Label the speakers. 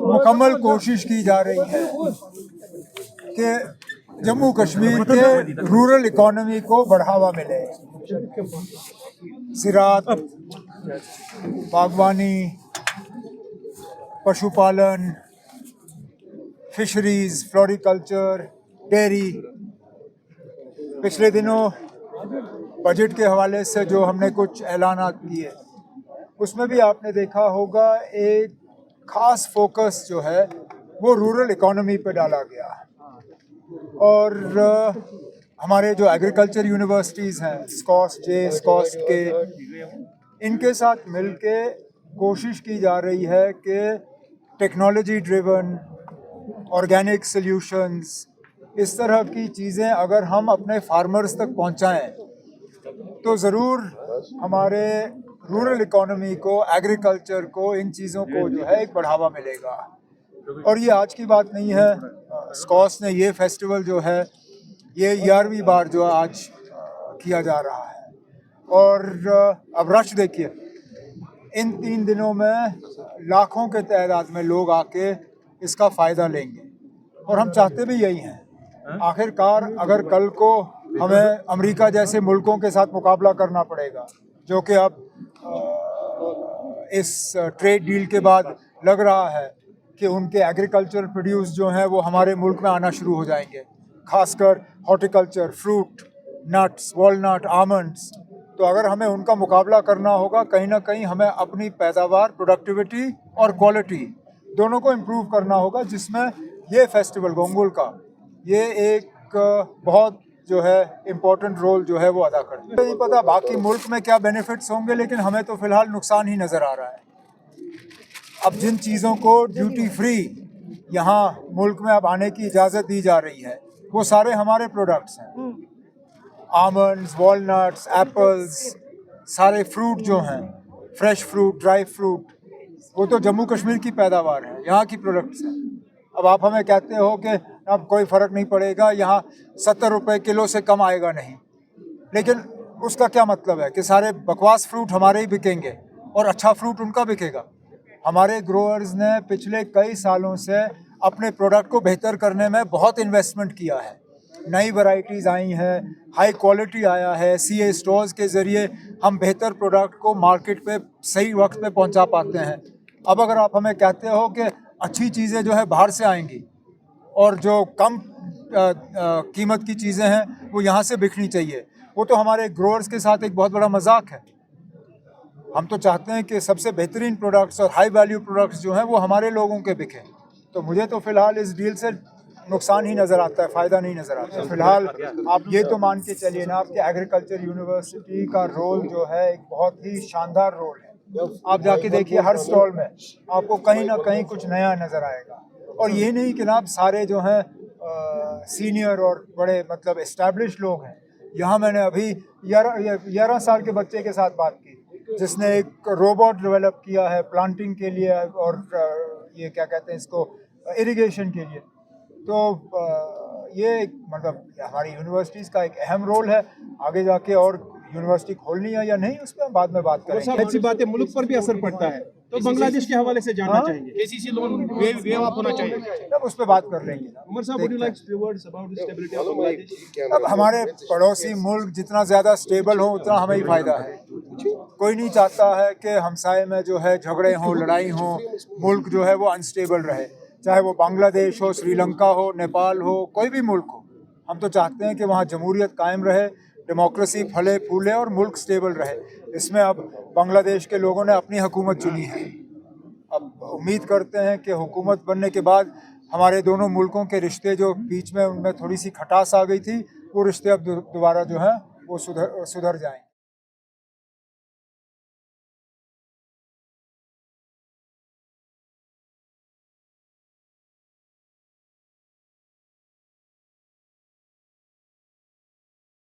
Speaker 1: मुकम्मल कोशिश की जा रही है कि जम्मू कश्मीर के रूरल इकोनॉमी को बढ़ावा मिले। ज़राअत, बागवानी, पशुपालन, फिशरीज़, फ्लोरिकल्चर, डेयरी। पिछले दिनों बजट के हवाले से जो हमने कुछ ऐलानात किए उसमें भी आपने देखा होगा एक ख़ास फोकस जो है वो रूरल इकोनॉमी पे डाला गया है। और हमारे जो एग्रीकल्चर यूनिवर्सिटीज़ हैं, स्कॉस्ट के, इनके साथ मिलके कोशिश की जा रही है कि टेक्नोलॉजी ड्रिवन ऑर्गेनिक सॉल्यूशंस, इस तरह की चीज़ें अगर हम अपने फार्मर्स तक पहुंचाएं तो ज़रूर हमारे रूरल इकोनॉमी को, एग्रीकल्चर को, इन चीज़ों को जो है एक बढ़ावा मिलेगा। और ये आज की बात नहीं है, स्कॉस ने ये फेस्टिवल जो है ये 11वीं बार जो आज किया जा रहा है। और अब रश देखिए, इन 3 दिनों में लाखों के तादाद में लोग आके इसका फ़ायदा लेंगे और हम चाहते भी यही हैं। आखिरकार अगर कल को हमें अमेरिका जैसे मुल्कों के साथ मुकाबला करना पड़ेगा, जो कि अब इस ट्रेड डील के बाद लग रहा है कि उनके एग्रीकल्चर प्रोड्यूस जो हैं वो हमारे मुल्क में आना शुरू हो जाएंगे, खासकर horticulture, fruit, nuts, walnut, almonds. तो अगर हमें उनका मुकाबला करना होगा, कहीं ना कहीं हमें अपनी पैदावार, प्रोडक्टिविटी और क्वालिटी दोनों को इम्प्रूव करना होगा, जिसमें ये फेस्टिवल गोंगुल का ये एक बहुत जो है इम्पोर्टेंट रोल जो है वो अदा करती है। नहीं पता बाकी मुल्क में क्या बेनिफिट्स होंगे, लेकिन हमें तो फ़िलहाल नुकसान ही नज़र आ रहा है। अब जिन चीज़ों को ड्यूटी फ्री यहाँ मुल्क में अब आने की इजाज़त दी जा रही है वो सारे हमारे प्रोडक्ट्स हैं। आमंड्स, वॉलनट्स, एप्पल्स, सारे फ्रूट जो हैं, फ्रेश फ्रूट, ड्राई फ्रूट, वो तो जम्मू कश्मीर की पैदावार है, यहाँ की प्रोडक्ट्स हैं। अब आप हमें कहते हो कि अब कोई फ़र्क नहीं पड़ेगा, यहाँ 70 रुपये किलो से कम आएगा नहीं, लेकिन उसका क्या मतलब है कि सारे बकवास फ्रूट हमारे ही बिकेंगे और अच्छा फ्रूट उनका बिकेगा? हमारे ग्रोअर्स ने पिछले कई सालों से अपने प्रोडक्ट को बेहतर करने में बहुत इन्वेस्टमेंट किया है। नई वैरायटीज़ आई हैं, हाई क्वालिटी आया है, सीए स्टोर्स के ज़रिए हम बेहतर प्रोडक्ट को मार्केट पे सही वक्त पे पहुंचा पाते हैं। अब अगर आप हमें कहते हो कि अच्छी चीज़ें जो है बाहर से आएंगी और जो कम कीमत की चीज़ें हैं वो यहाँ से बिकनी चाहिए, वो तो हमारे ग्रोअर्स के साथ एक बहुत बड़ा मजाक है। हम तो चाहते हैं कि सबसे बेहतरीन प्रोडक्ट्स और हाई वैल्यू प्रोडक्ट्स जो हैं वो हमारे लोगों के बिकें। तो मुझे तो फ़िलहाल इस डील से नुकसान ही नज़र आता है, फ़ायदा नहीं नज़र आता है। फ़िलहाल आप ये तो मान के चलिए ना, आपके एग्रीकल्चर यूनिवर्सिटी का रोल जो है एक बहुत ही शानदार रोल है। आप जाके देखिए, हर स्टॉल में आपको कहीं ना कहीं कुछ नया नज़र आएगा। और ये नहीं कि ना आप सारे जो हैं सीनियर और बड़े मतलब इस्टेब्लिश लोग हैं। यहाँ मैंने अभी 11 साल के बच्चे के साथ बात की जिसने एक रोबोट डेवलप किया है प्लांटिंग के लिए और ये क्या कहते हैं इसको, इरिगेशन के लिए। तो ये मतलब हमारी यूनिवर्सिटीज़ का एक अहम रोल है। आगे जाके और यूनिवर्सिटी खोलनी है या नहीं, उस पर हम बाद में बात करेंगे।
Speaker 2: ऐसी बातें मुल्क पर भी असर पड़ता है, तो बांग्लादेश के हवाले से जानना चाहेंगे। एसीसी लोन वेव अप होना चाहिए,
Speaker 1: तब उस पर बात कर लेंगे।
Speaker 2: उमर साहब, would you like to words about the stability of Bangladesh?
Speaker 1: अब हमारे पड़ोसी मुल्क जितना ज़्यादा स्टेबल हो उतना हमें ही फ़ायदा है। कोई नहीं चाहता है कि हमसाए में जो है झगड़े हों, लड़ाई हो, मुल्क जो है वो अनस्टेबल रहे, चाहे वो बांग्लादेश हो, श्रीलंका हो, नेपाल हो, कोई भी मुल्क हो। हम तो चाहते हैं कि वहाँ जमहूरियत कायम रहे, डेमोक्रेसी फले फूले और मुल्क स्टेबल रहे। इसमें अब बांग्लादेश के लोगों ने अपनी हुकूमत चुनी है। अब उम्मीद करते हैं कि हुकूमत बनने के बाद हमारे दोनों मुल्कों के रिश्ते जो बीच में उनमें थोड़ी सी खटास आ गई थी, वो रिश्ते अब दोबारा जो है वो सुधर जाएंगे।